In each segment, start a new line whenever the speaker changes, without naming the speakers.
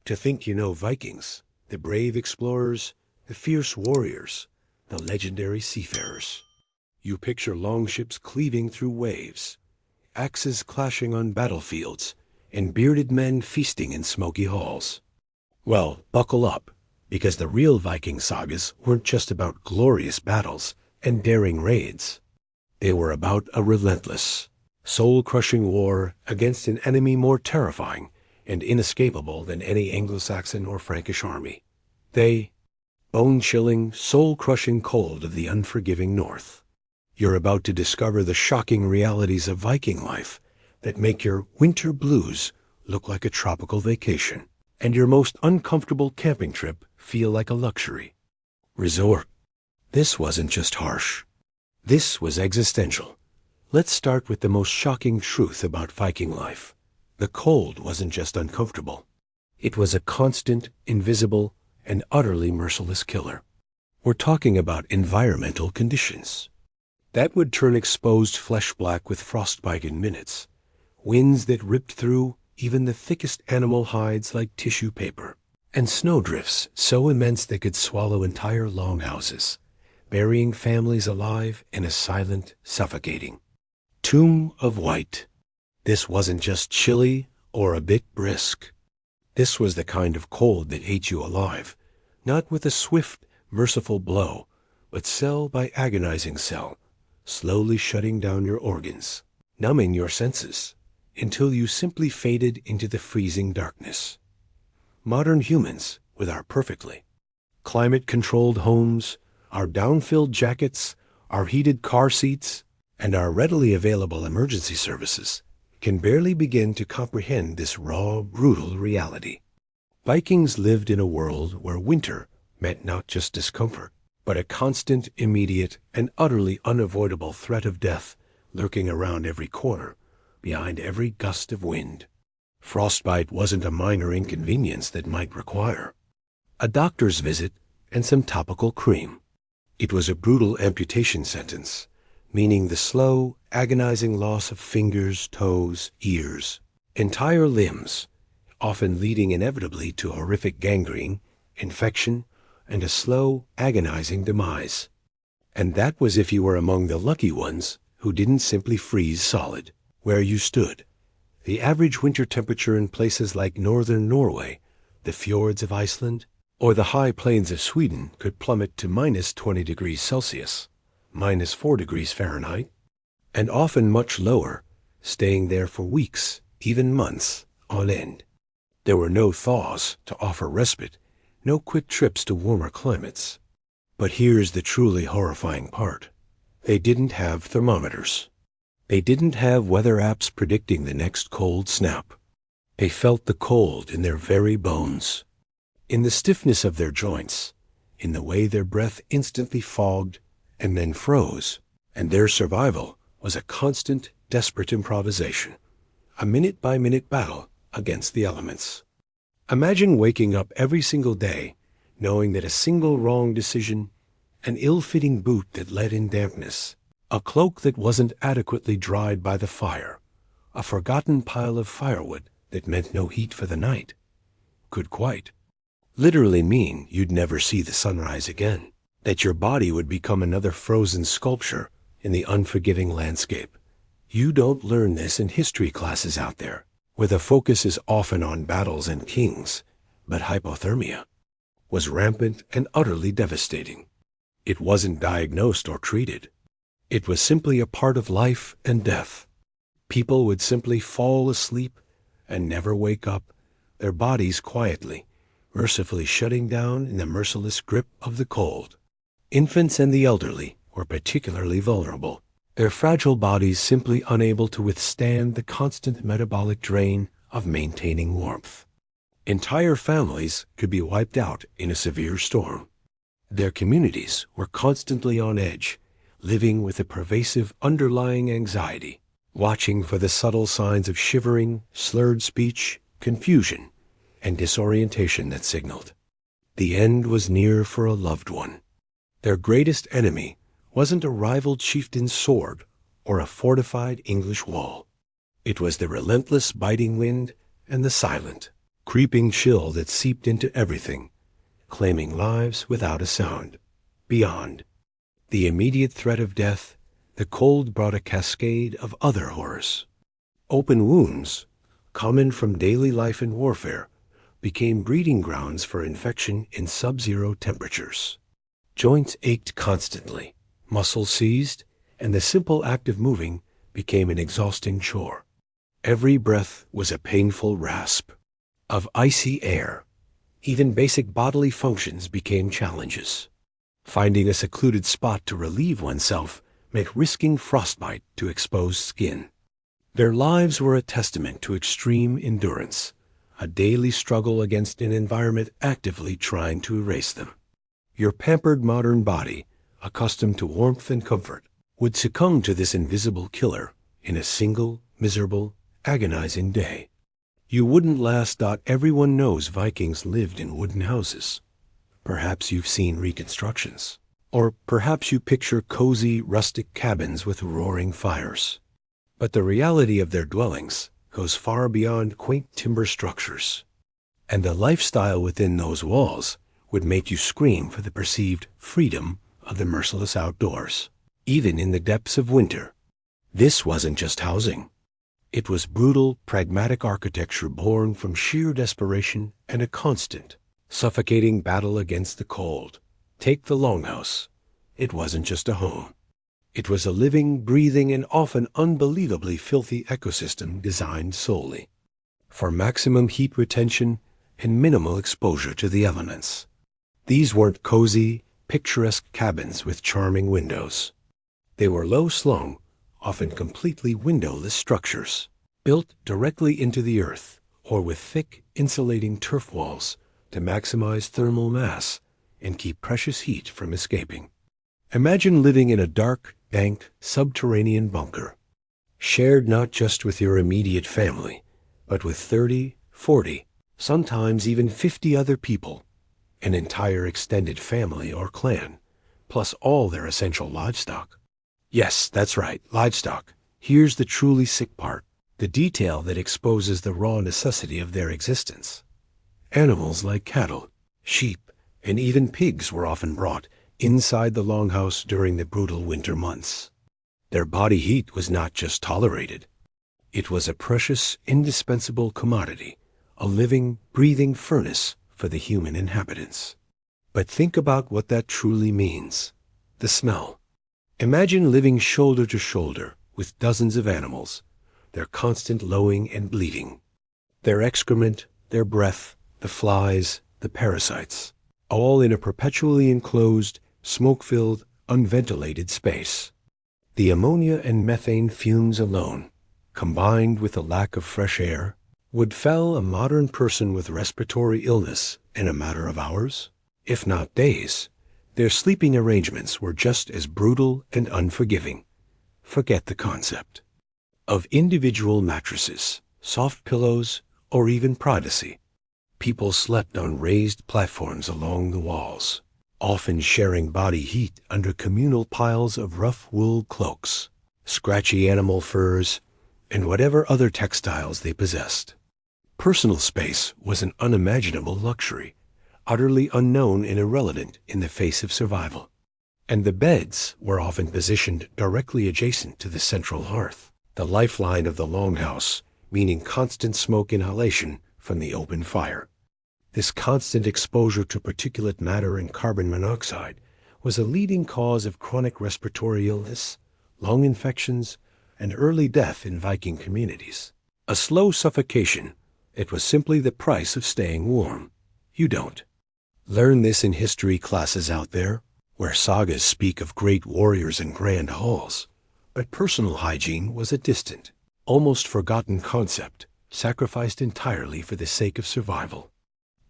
To think you know Vikings, the brave explorers, the fierce warriors, the legendary seafarers. You picture longships cleaving through waves, axes clashing on battlefields, and bearded men feasting in smoky halls. Well, buckle up, because the real Viking sagas weren't just about glorious battles and daring raids. They were about a relentless, soul-crushing war against an enemy more terrifying and inescapable than any Anglo-Saxon or Frankish army. They, bone-chilling, soul-crushing cold of the unforgiving North. You're about to discover the shocking realities of Viking life that make your winter blues look like a tropical vacation, and your most uncomfortable camping trip feel like a luxury. Resort. This wasn't just harsh. This was existential. Let's start with the most shocking truth about Viking life. The cold wasn't just uncomfortable. It was a constant, invisible, and utterly merciless killer. We're talking about environmental conditions that would turn exposed flesh black with frostbite in minutes, winds that ripped through even the thickest animal hides like tissue paper, and snowdrifts so immense they could swallow entire longhouses, burying families alive in a silent, suffocating tomb of white. This wasn't just chilly or a bit brisk. This was the kind of cold that ate you alive, not with a swift, merciful blow, but cell by agonizing cell, slowly shutting down your organs, numbing your senses, until you simply faded into the freezing darkness. Modern humans, with our perfectly climate-controlled homes, our down-filled jackets, our heated car seats, and our readily available emergency services, can barely begin to comprehend this raw, brutal reality. Vikings lived in a world where winter meant not just discomfort, but a constant, immediate, and utterly unavoidable threat of death lurking around every corner, behind every gust of wind. Frostbite wasn't a minor inconvenience that might require a doctor's visit and some topical cream. It was a brutal amputation sentence, meaning the slow, agonizing loss of fingers, toes, ears, entire limbs, often leading inevitably to horrific gangrene, infection, and a slow, agonizing demise. And that was if you were among the lucky ones who didn't simply freeze solid where you stood. The average winter temperature in places like northern Norway, the fjords of Iceland, or the high plains of Sweden could plummet to minus 20 degrees Celsius, minus 4 degrees Fahrenheit, and often much lower, staying there for weeks, even months, on end. There were no thaws to offer respite, no quick trips to warmer climates. But here's the truly horrifying part. They didn't have thermometers. They didn't have weather apps predicting the next cold snap. They felt the cold in their very bones, in the stiffness of their joints, in the way their breath instantly fogged and then froze, and their survival was a constant, desperate improvisation, a minute-by-minute battle against the elements. Imagine waking up every single day knowing that a single wrong decision, an ill-fitting boot that let in dampness, a cloak that wasn't adequately dried by the fire, a forgotten pile of firewood that meant no heat for the night, could quite literally mean you'd never see the sunrise again, that your body would become another frozen sculpture in the unforgiving landscape. You don't learn this in history classes out there, where the focus is often on battles and kings, but hypothermia was rampant and utterly devastating. It wasn't diagnosed or treated. It was simply a part of life and death. People would simply fall asleep and never wake up, their bodies quietly, mercifully shutting down in the merciless grip of the cold. Infants and the elderly were particularly vulnerable, their fragile bodies simply unable to withstand the constant metabolic drain of maintaining warmth. Entire families could be wiped out in a severe storm. Their communities were constantly on edge, living with a pervasive underlying anxiety, watching for the subtle signs of shivering, slurred speech, confusion, and disorientation that signaled the end was near for a loved one. Their greatest enemy wasn't a rival chieftain's sword or a fortified English wall. It was the relentless biting wind and the silent, creeping chill that seeped into everything, claiming lives without a sound. Beyond the immediate threat of death, the cold brought a cascade of other horrors. Open wounds, common from daily life and warfare, became breeding grounds for infection in sub-zero temperatures. Joints ached constantly, muscles seized, and the simple act of moving became an exhausting chore. Every breath was a painful rasp of icy air. Even basic bodily functions became challenges. Finding a secluded spot to relieve oneself meant risking frostbite to exposed skin. Their lives were a testament to extreme endurance, a daily struggle against an environment actively trying to erase them. Your pampered modern body, accustomed to warmth and comfort, would succumb to this invisible killer in a single, miserable, agonizing day. You wouldn't last. Everyone knows Vikings lived in wooden houses. Perhaps you've seen reconstructions. Or perhaps you picture cozy, rustic cabins with roaring fires. But the reality of their dwellings goes far beyond quaint timber structures. And the lifestyle within those walls would make you scream for the perceived freedom of the merciless outdoors, even in the depths of winter. This wasn't just housing. It was brutal, pragmatic architecture born from sheer desperation and a constant, suffocating battle against the cold. Take the longhouse. It wasn't just a home. It was a living, breathing, and often unbelievably filthy ecosystem designed solely for maximum heat retention and minimal exposure to the elements. These weren't cozy, picturesque cabins with charming windows. They were low-slung, often completely windowless structures, built directly into the earth or with thick, insulating turf walls to maximize thermal mass and keep precious heat from escaping. Imagine living in a dark, dank, subterranean bunker, shared not just with your immediate family, but with 30, 40, sometimes even 50 other people, an entire extended family or clan, plus all their essential livestock. Yes, that's right, livestock. Here's the truly sick part, the detail that exposes the raw necessity of their existence. Animals like cattle, sheep, and even pigs were often brought inside the longhouse during the brutal winter months. Their body heat was not just tolerated. It was a precious, indispensable commodity, a living, breathing furnace for the human inhabitants. But think about what that truly means. The smell. Imagine living shoulder to shoulder with dozens of animals, their constant lowing and bleating, their excrement, their breath, the flies, the parasites, all in a perpetually enclosed, smoke-filled, unventilated space. The ammonia and methane fumes alone, combined with the lack of fresh air, would fell a modern person with respiratory illness in a matter of hours, if not days. Their sleeping arrangements were just as brutal and unforgiving. Forget the concept of individual mattresses, soft pillows, or even privacy. People slept on raised platforms along the walls, often sharing body heat under communal piles of rough wool cloaks, scratchy animal furs, and whatever other textiles they possessed. Personal space was an unimaginable luxury, utterly unknown and irrelevant in the face of survival. And the beds were often positioned directly adjacent to the central hearth, the lifeline of the longhouse, meaning constant smoke inhalation from the open fire. This constant exposure to particulate matter and carbon monoxide was a leading cause of chronic respiratory illness, lung infections, and early death in Viking communities. A slow suffocation, it was simply the price of staying warm. You don't learn this in history classes out there, where sagas speak of great warriors and grand halls. But personal hygiene was a distant, almost forgotten concept, sacrificed entirely for the sake of survival.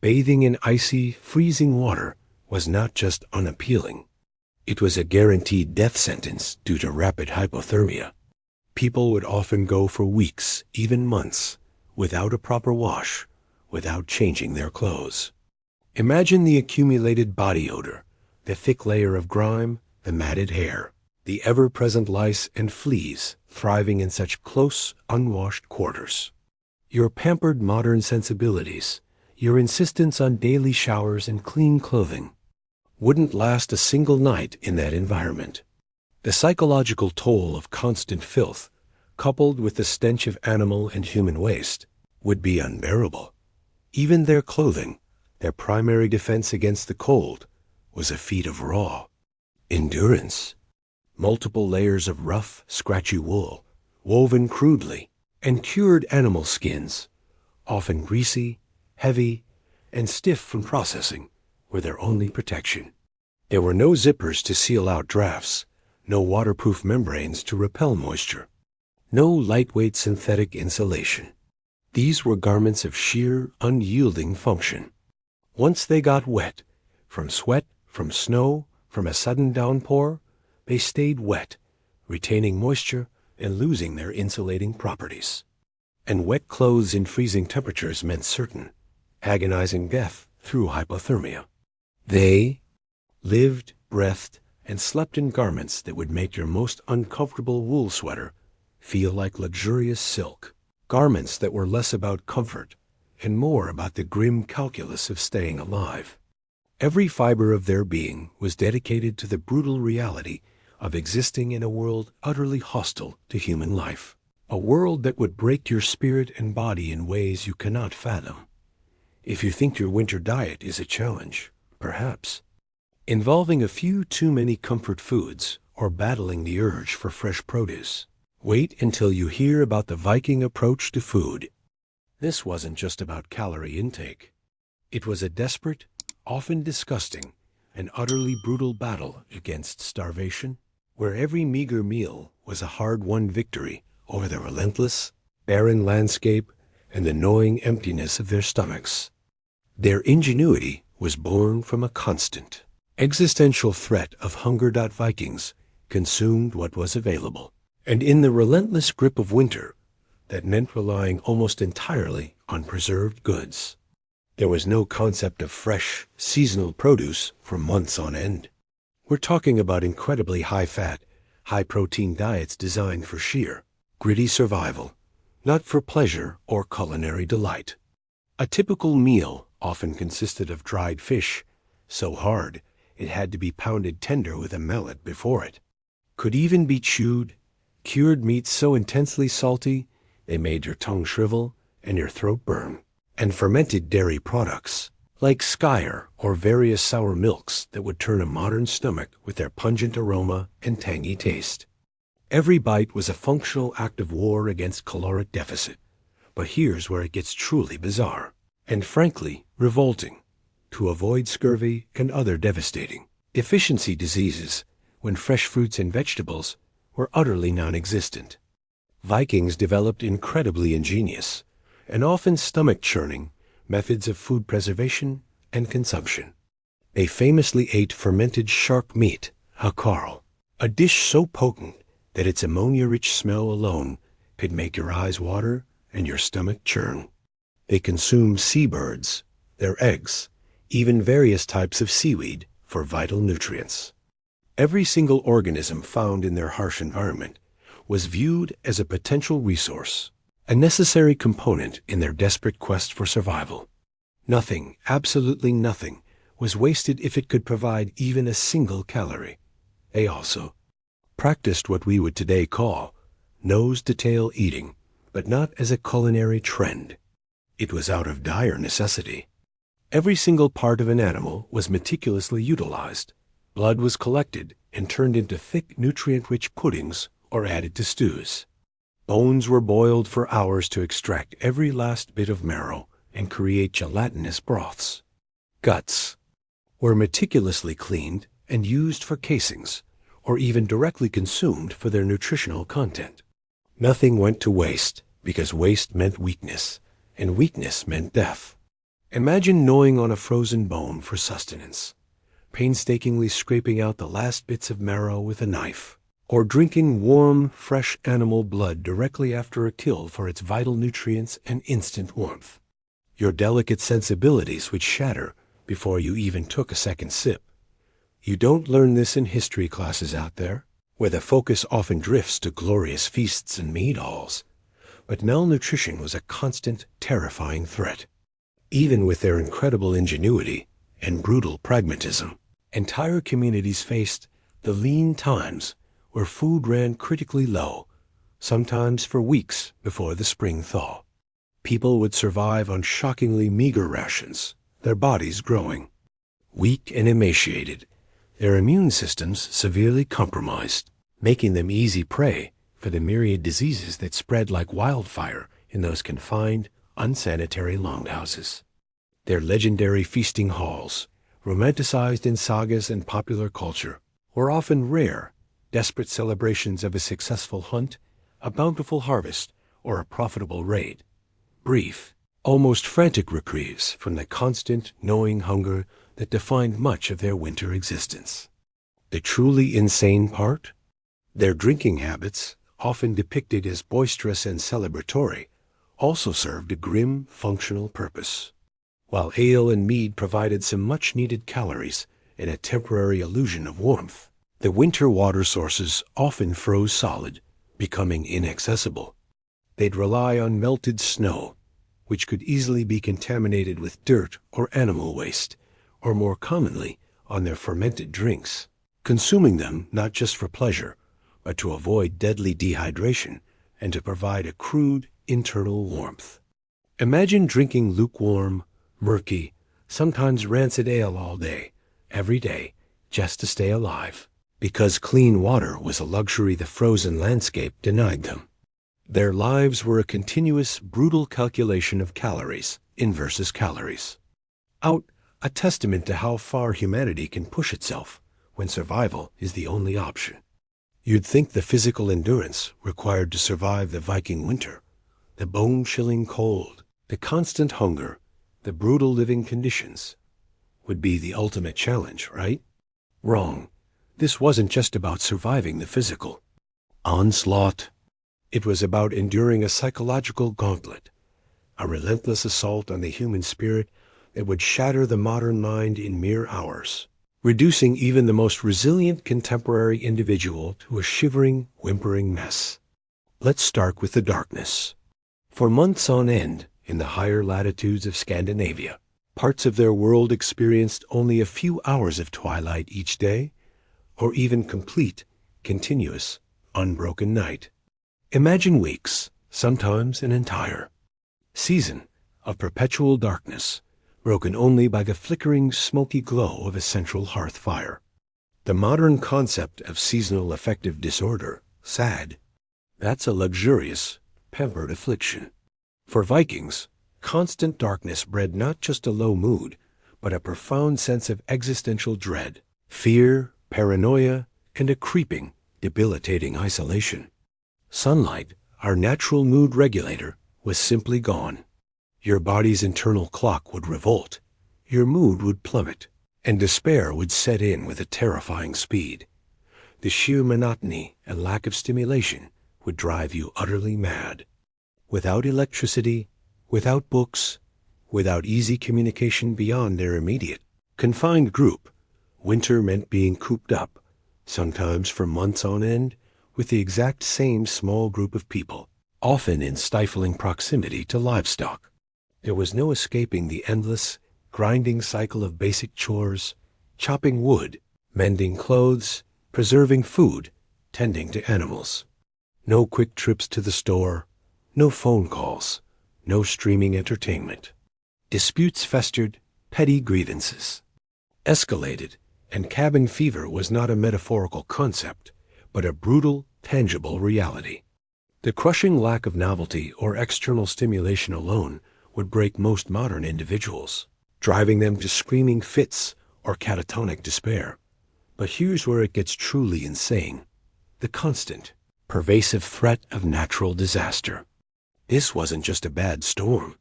Bathing in icy, freezing water was not just unappealing. It was a guaranteed death sentence due to rapid hypothermia. People would often go for weeks, even months, without a proper wash, without changing their clothes. Imagine the accumulated body odor, the thick layer of grime, the matted hair, the ever-present lice and fleas thriving in such close, unwashed quarters. Your pampered modern sensibilities, your insistence on daily showers and clean clothing wouldn't last a single night in that environment. The psychological toll of constant filth, coupled with the stench of animal and human waste, would be unbearable. Even their clothing, their primary defense against the cold, was a feat of raw endurance. Multiple layers of rough, scratchy wool, woven crudely, and cured animal skins, often greasy, heavy, and stiff from processing, were their only protection. There were no zippers to seal out drafts, no waterproof membranes to repel moisture, no lightweight synthetic insulation. These were garments of sheer, unyielding function. Once they got wet, from sweat, from snow, from a sudden downpour, they stayed wet, retaining moisture and losing their insulating properties. And wet clothes in freezing temperatures meant certain, agonizing death through hypothermia. They lived, breathed, and slept in garments that would make your most uncomfortable wool sweater feel like luxurious silk. Garments that were less about comfort and more about the grim calculus of staying alive. Every fiber of their being was dedicated to the brutal reality of existing in a world utterly hostile to human life. A world that would break your spirit and body in ways you cannot fathom. If you think your winter diet is a challenge, perhaps, involving a few too many comfort foods or battling the urge for fresh produce, wait until you hear about the Viking approach to food. This wasn't just about calorie intake. It was a desperate, often disgusting, and utterly brutal battle against starvation, where every meager meal was a hard-won victory over the relentless, barren landscape and the gnawing emptiness of their stomachs. Their ingenuity was born from a constant, existential threat of hunger. Vikings consumed what was available, and in the relentless grip of winter, that meant relying almost entirely on preserved goods. There was no concept of fresh, seasonal produce for months on end. We're talking about incredibly high-fat, high-protein diets designed for sheer, gritty survival, not for pleasure or culinary delight. A typical meal often consisted of dried fish, so hard it had to be pounded tender with a mallet before it. Could even be chewed, cured meats so intensely salty they made your tongue shrivel and your throat burn. And fermented dairy products, like skyr or various sour milks that would turn a modern stomach with their pungent aroma and tangy taste. Every bite was a functional act of war against caloric deficit. But here's where it gets truly bizarre, and frankly, revolting. To avoid scurvy and other devastating deficiency diseases, when fresh fruits and vegetables were utterly non-existent, Vikings developed incredibly ingenious and often stomach-churning methods of food preservation and consumption. They famously ate fermented shark meat, hakarl, a dish so potent that its ammonia-rich smell alone could make your eyes water and your stomach churn. They consumed seabirds, their eggs, even various types of seaweed for vital nutrients. Every single organism found in their harsh environment was viewed as a potential resource, a necessary component in their desperate quest for survival. Nothing, absolutely nothing, was wasted if it could provide even a single calorie. They also practiced what we would today call nose-to-tail eating, but not as a culinary trend. It was out of dire necessity. Every single part of an animal was meticulously utilized. Blood was collected and turned into thick, nutrient-rich puddings or added to stews. Bones were boiled for hours to extract every last bit of marrow and create gelatinous broths. Guts were meticulously cleaned and used for casings, or even directly consumed for their nutritional content. Nothing went to waste, because waste meant weakness, and weakness meant death. Imagine gnawing on a frozen bone for sustenance, painstakingly scraping out the last bits of marrow with a knife, or drinking warm, fresh animal blood directly after a kill for its vital nutrients and instant warmth. Your delicate sensibilities would shatter before you even took a second sip. You don't learn this in history classes out there, where the focus often drifts to glorious feasts and mead halls, but malnutrition was a constant, terrifying threat. Even with their incredible ingenuity and brutal pragmatism, entire communities faced the lean times where food ran critically low, sometimes for weeks before the spring thaw. People would survive on shockingly meager rations, their bodies growing. Weak and emaciated, their immune systems severely compromised, making them easy prey for the myriad diseases that spread like wildfire in those confined, unsanitary longhouses. Their legendary feasting halls, romanticized in sagas and popular culture, were often rare, desperate celebrations of a successful hunt, a bountiful harvest, or a profitable raid. Brief, almost frantic reprieves from the constant, gnawing hunger that defined much of their winter existence. The truly insane part? Their drinking habits, often depicted as boisterous and celebratory, also served a grim, functional purpose. While ale and mead provided some much-needed calories and a temporary illusion of warmth, the winter water sources often froze solid, becoming inaccessible. They'd rely on melted snow, which could easily be contaminated with dirt or animal waste, or more commonly, on their fermented drinks, consuming them not just for pleasure, but to avoid deadly dehydration and to provide a crude internal warmth. Imagine drinking lukewarm, murky, sometimes rancid ale all day, every day, just to stay alive, because clean water was a luxury the frozen landscape denied them. Their lives were a continuous, brutal calculation of calories in versus calories. Out, a testament to how far humanity can push itself when survival is the only option. You'd think the physical endurance required to survive the Viking winter, the bone-chilling cold, the constant hunger, the brutal living conditions, would be the ultimate challenge, right? Wrong. This wasn't just about surviving the physical onslaught. It was about enduring a psychological gauntlet, a relentless assault on the human spirit that would shatter the modern mind in mere hours, reducing even the most resilient contemporary individual to a shivering, whimpering mess. Let's start with the darkness. For months on end, in the higher latitudes of Scandinavia, parts of their world experienced only a few hours of twilight each day, or even complete, continuous, unbroken night. Imagine weeks, sometimes an entire season of perpetual darkness, broken only by the flickering, smoky glow of a central hearth fire. The modern concept of seasonal affective disorder, SAD, that's a luxurious, pampered affliction. For Vikings, constant darkness bred not just a low mood, but a profound sense of existential dread, fear, paranoia, and a creeping, debilitating isolation. Sunlight, our natural mood regulator, was simply gone. Your body's internal clock would revolt, your mood would plummet, and despair would set in with a terrifying speed. The sheer monotony and lack of stimulation would drive you utterly mad. Without electricity, without books, without easy communication beyond their immediate, confined group, winter meant being cooped up, sometimes for months on end, with the exact same small group of people, often in stifling proximity to livestock. There was no escaping the endless, grinding cycle of basic chores, chopping wood, mending clothes, preserving food, tending to animals. No quick trips to the store, no phone calls, no streaming entertainment. Disputes festered, petty grievances escalated, and cabin fever was not a metaphorical concept, but a brutal, tangible reality. The crushing lack of novelty or external stimulation alone would break most modern individuals, driving them to screaming fits or catatonic despair. But here's where it gets truly insane: the constant, pervasive threat of natural disaster. This wasn't just a bad storm.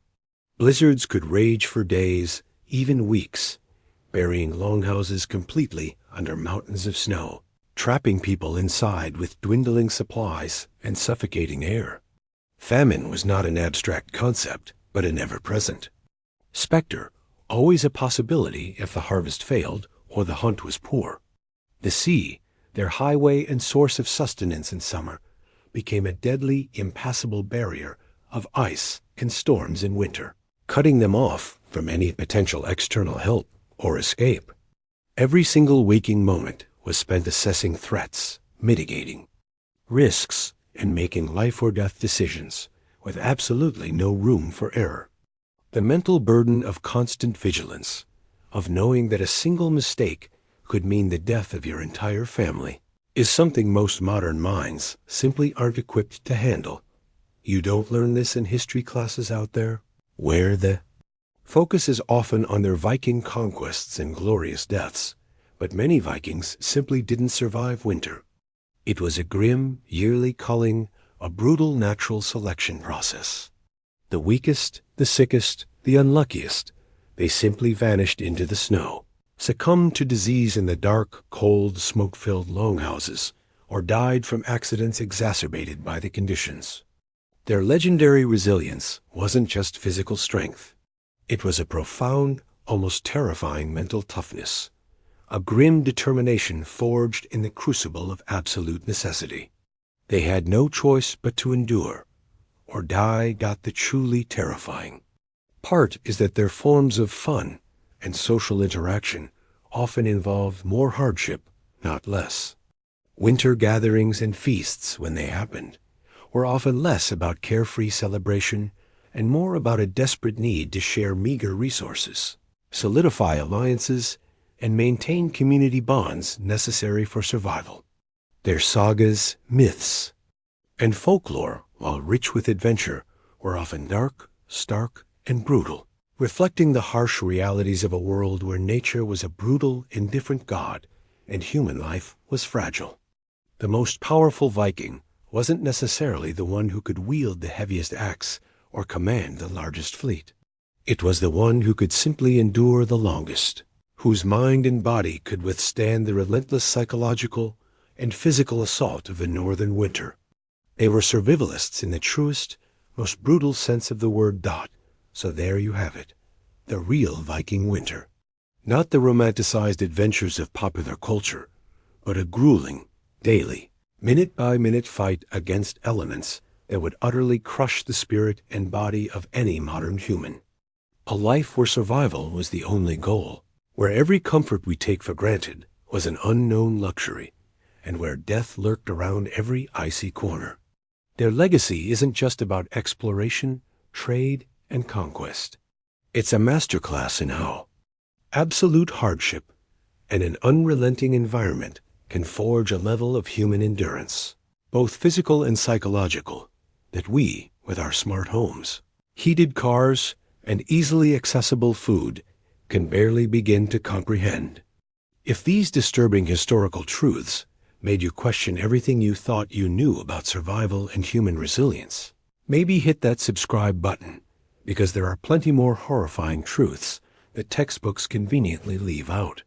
Blizzards could rage for days, even weeks, burying longhouses completely under mountains of snow, trapping people inside with dwindling supplies and suffocating air. Famine was not an abstract concept, but an ever-present specter, always a possibility if the harvest failed or the hunt was poor. The sea, their highway and source of sustenance in summer, became a deadly, impassable barrier of ice and storms in winter, cutting them off from any potential external help or escape. Every single waking moment was spent assessing threats, mitigating risks, and making life or death decisions with absolutely no room for error. The mental burden of constant vigilance, of knowing that a single mistake could mean the death of your entire family, is something most modern minds simply aren't equipped to handle. You don't learn this in history classes out there, where the focus is often on their Viking conquests and glorious deaths, but many Vikings simply didn't survive winter. It was a grim, yearly culling, a brutal natural selection process. The weakest, the sickest, the unluckiest, they simply vanished into the snow, succumbed to disease in the dark, cold, smoke-filled longhouses, or died from accidents exacerbated by the conditions. Their legendary resilience wasn't just physical strength. It was a profound, almost terrifying mental toughness, a grim determination forged in the crucible of absolute necessity. They had no choice but to endure, or die got the truly terrifying. Part is that their forms of fun and social interaction often involved more hardship, not less. Winter gatherings and feasts, when they happened, were often less about carefree celebration and more about a desperate need to share meager resources, solidify alliances, and maintain community bonds necessary for survival. Their sagas, myths, and folklore, while rich with adventure, were often dark, stark, and brutal, reflecting the harsh realities of a world where nature was a brutal, indifferent god and human life was fragile. The most powerful Viking wasn't necessarily the one who could wield the heaviest axe or command the largest fleet. It was the one who could simply endure the longest, whose mind and body could withstand the relentless psychological and physical assault of the northern winter. They were survivalists in the truest, most brutal sense of the word. So there you have it, the real Viking winter. Not the romanticized adventures of popular culture, but a grueling, daily, minute-by-minute fight against elements that would utterly crush the spirit and body of any modern human. A life where survival was the only goal, where every comfort we take for granted was an unknown luxury, and where death lurked around every icy corner. Their legacy isn't just about exploration, trade, and conquest. It's a masterclass in how absolute hardship and an unrelenting environment can forge a level of human endurance, both physical and psychological, that we, with our smart homes, heated cars, and easily accessible food, can barely begin to comprehend. If these disturbing historical truths made you question everything you thought you knew about survival and human resilience, maybe hit that subscribe button, because there are plenty more horrifying truths that textbooks conveniently leave out.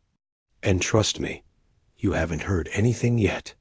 And trust me, you haven't heard anything yet.